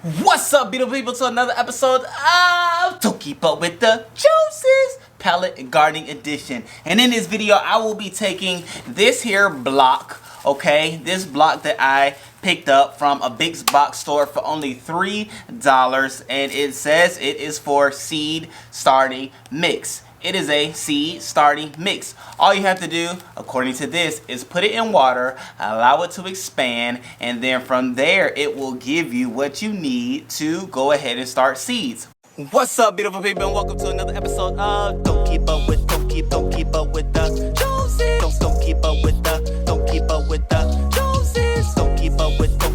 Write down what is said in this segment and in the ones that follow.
What's up, beautiful people, to another episode of Don't Keep Up With The Joneses Palette and Gardening Edition. And in this video, I will be taking this here block, okay? This block that I picked up from a big box store for only $3. And it says it is for seed starting mix. It is a seed starting mix. All you have to do, according to this, is put it in water, allow it to expand, and then from there it will give you what you need to go ahead and start seeds. What's up, beautiful people, and welcome to another episode of Don't Keep Up With the Joneses. Don't keep up with the Joneses. Don't keep up with the Joneses. Don't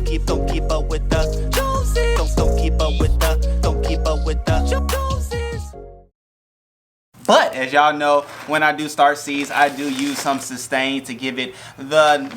keep up with the Joneses. Don't keep up with the Joneses. But as y'all know, when I do start seeds, I do use some sustain to give it the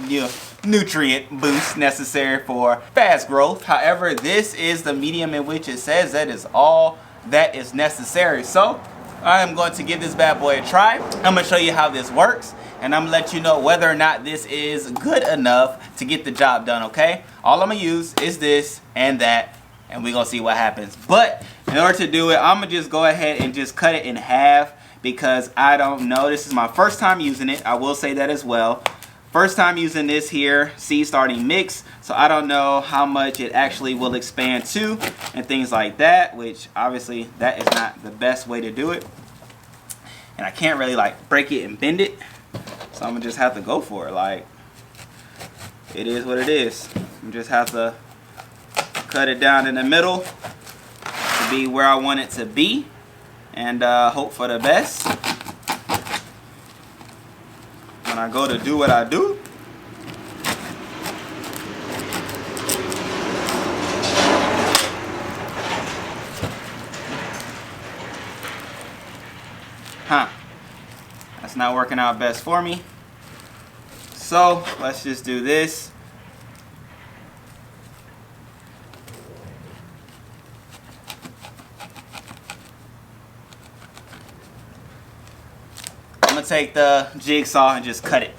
nutrient boost necessary for fast growth. However, this is the medium in which it says that is all that is necessary. So I am going to give this bad boy a try. I'm going to show you how this works, and I'm going to let you know whether or not this is good enough to get the job done, okay? All I'm going to use is this and that, and we're going to see what happens. But in order to do it, I'm going to just go ahead and just cut it in half, because I don't know. This is my first time using it. I will say that as well. First time using this here seed starting mix, so I don't know how much it actually will expand to and things like that, which obviously that is not the best way to do it. And I can't really like break it and bend it, so I'm gonna just have to go for it. Like, it is what it is. You just have to cut it down in the middle to be where I want it to be, and hope for the best when I go to do what I do. That's not working out best for me. So let's just do this. I'm gonna take the jigsaw and just cut it.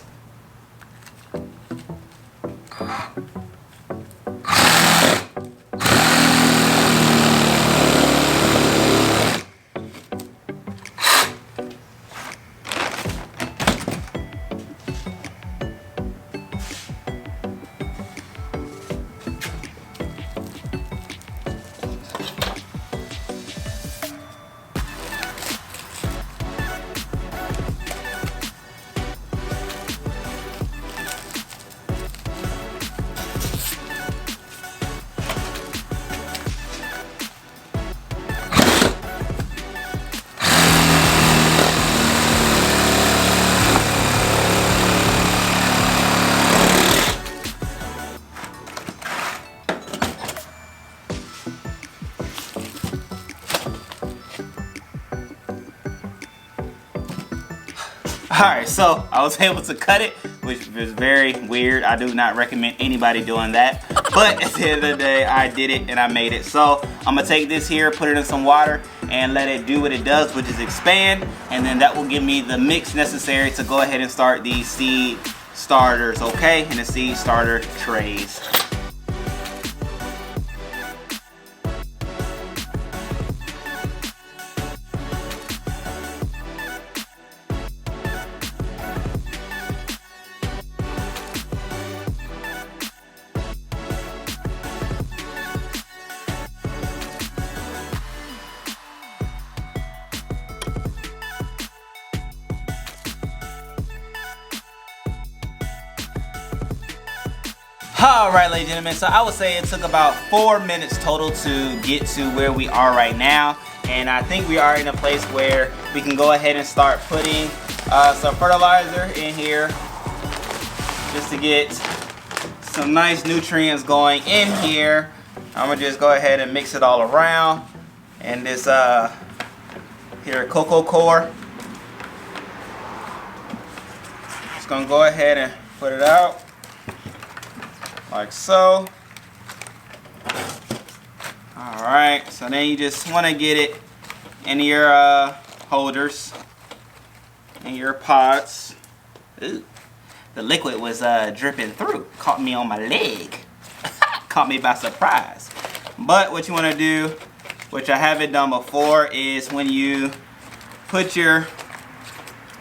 Alright, so I was able to cut it, which was very weird. I do not recommend anybody doing that. But at the end of the day, I did it and I made it. So I'm going to take this here, put it in some water, and let it do what it does, which is expand. And then that will give me the mix necessary to go ahead and start these seed starters, okay? In the seed starter trays. Alright, ladies and gentlemen, so I would say it took about 4 minutes total to get to where we are right now. And I think we are in a place where we can go ahead and start putting some fertilizer in here, just to get some nice nutrients going in here. I'm going to just go ahead and mix it all around. And this here coco core, just going to go ahead and put it out. Like so. Alright, so then you just want to get it in your holders, in your pots. Ooh, the liquid was dripping through. Caught me on my leg. Caught me by surprise. But what you want to do, which I haven't done before, is when you put your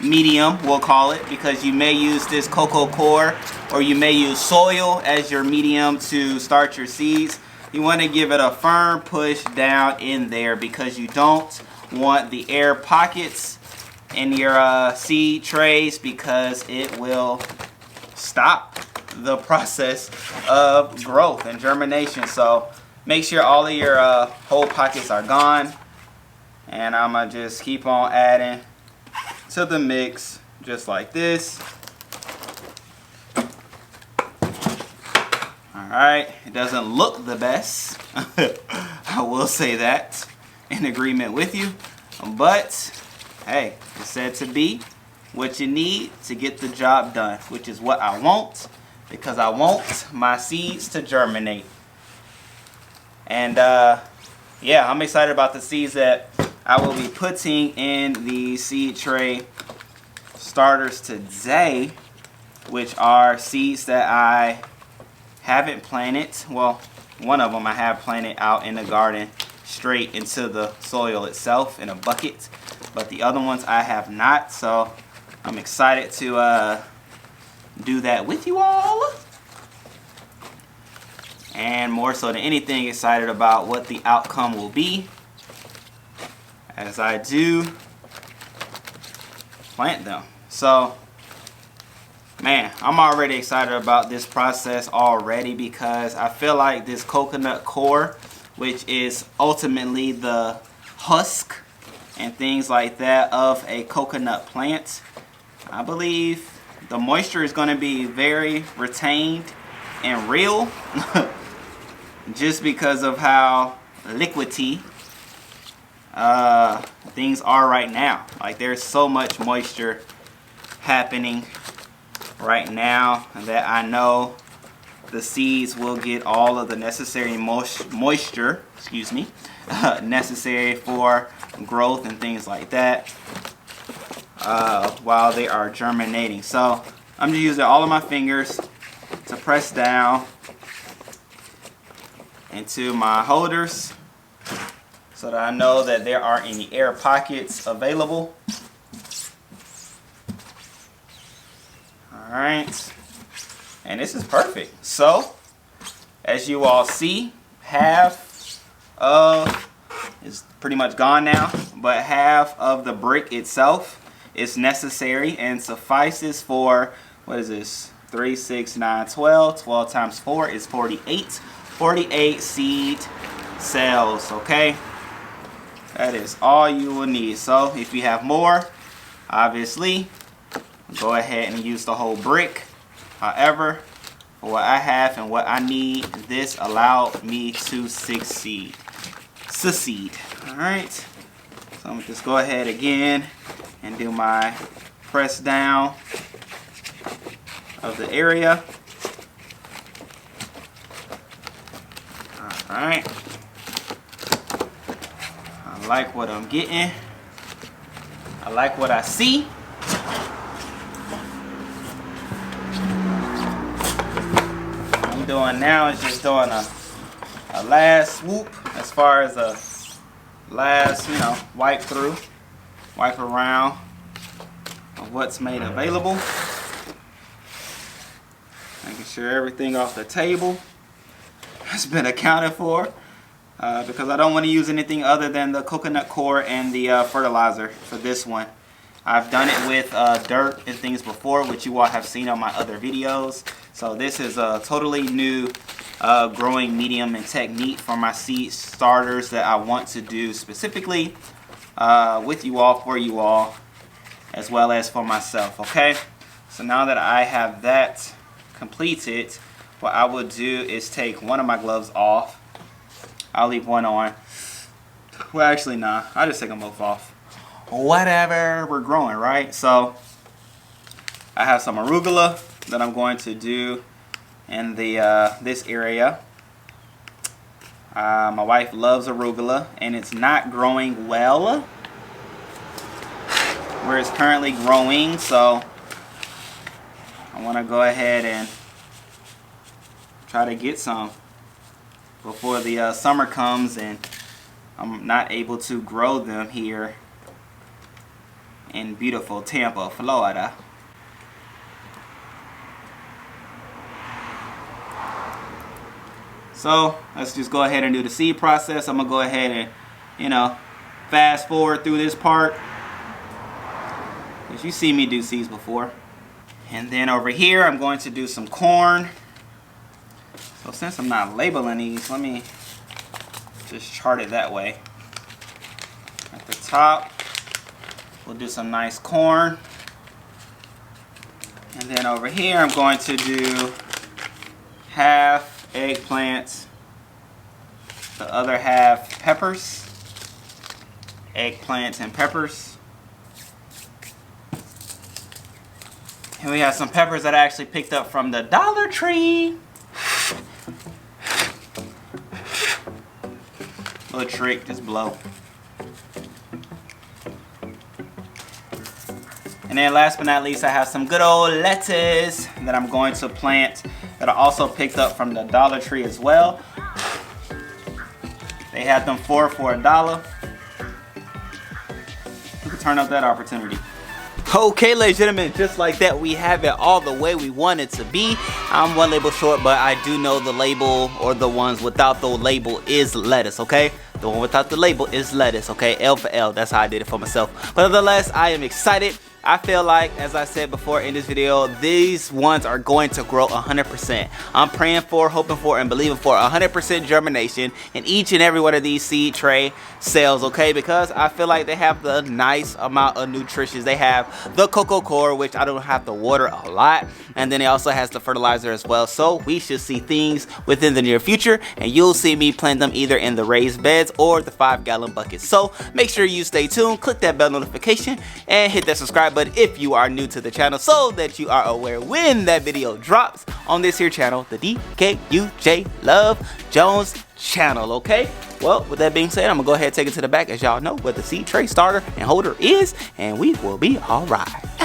medium, we'll call it, because you may use this coco core or you may use soil as your medium to start your seeds. You want to give it a firm push down in there because you don't want the air pockets in your seed trays, because it will stop the process of growth and germination. So make sure all of your hole pockets are gone, and I'm gonna just keep on adding to the mix just like this. Alright, it doesn't look the best, I will say that, in agreement with you, but hey, it's said to be what you need to get the job done, which is what I want, because I want my seeds to germinate. And yeah, I'm excited about the seeds that I will be putting in the seed tray starters today, which are seeds that I haven't planted. Well, one of them I have planted out in the garden straight into the soil itself in a bucket, but the other ones I have not. So I'm excited to do that with you all, and more so than anything, excited about what the outcome will be as I do plant them. So man, I'm already excited about this process already, because I feel like this coconut core, which is ultimately the husk and things like that of a coconut plant, I believe the moisture is going to be very retained and real just because of how liquidy things are right now. Like, there's so much moisture happening right now that I know the seeds will get all of the necessary moisture, excuse me, necessary for growth and things like that while they are germinating. So I'm just using all of my fingers to press down into my holders so that I know that there aren't any air pockets available. Alright, and this is perfect. So as you all see, half of is pretty much gone now, but half of the brick itself is necessary and suffices for, what is this, 3, 6, 9, 12. 12 times 4 is 48 seed cells. Okay, that is all you will need. So if you have more, obviously go ahead and use the whole brick. However, for what I have and what I need, this allowed me to succeed. Alright, so I'm going to just go ahead again and do my press down of the area. Alright, I like what I'm getting. I like what I see. What I'm doing now is just doing a last swoop as far as a last, wipe through, wipe around of what's made available. Making sure everything off the table has been accounted for, because I don't want to use anything other than the coconut core and the fertilizer for this one. I've done it with dirt and things before, which you all have seen on my other videos. So this is a totally new growing medium and technique for my seed starters that I want to do specifically with you all, for you all, as well as for myself. Okay, so now that I have that completed, what I will do is take one of my gloves off. I'll leave one on. Well, actually, nah, I'll just take them both off. Whatever, we're growing, right? So I have some arugula that I'm going to do in the this area. My wife loves arugula, and it's not growing well where it's currently growing, so I want to go ahead and try to get some before the summer comes and I'm not able to grow them here in beautiful Tampa, Florida. So let's just go ahead and do the seed process. I'm gonna go ahead and, you know, fast forward through this part, because you see me do seeds before. And then over here I'm going to do some corn. So since I'm not labeling these, let me just chart it that way. At the top, we'll do some nice corn. And then over here I'm going to do half eggplants, the other half peppers. Eggplants and peppers. And we have some peppers that I actually picked up from the Dollar Tree. Little trick, just blow. And then last but not least, I have some good old lettuce that I'm going to plant that I also picked up from the Dollar Tree as well. They had them for $1. You can turn up that opportunity. Okay, ladies and gentlemen, just like that, we have it all the way we want it to be. I'm one label short, but I do know the label, or the ones without the label, is lettuce, okay? The one without the label is lettuce, okay? L for L, that's how I did it for myself. But nonetheless, I am excited. I feel like, as I said before in this video, these ones are going to grow 100%. I'm praying for, hoping for, and believing for 100% germination in each and every one of these seed tray cells, okay? Because I feel like they have the nice amount of nutrition. They have the coco core, which I don't have to water a lot, and then it also has the fertilizer as well. So we should see things within the near future, and you'll see me plant them either in the raised beds or the 5-gallon buckets. So make sure you stay tuned, click that bell notification, and hit that subscribe button if you are new to the channel, so that you are aware when that video drops on this here channel, the DKUJ Love Jones channel, okay? Well, with that being said, I'm gonna go ahead and take it to the back, as y'all know where the seed tray starter and holder is, and we will be all right.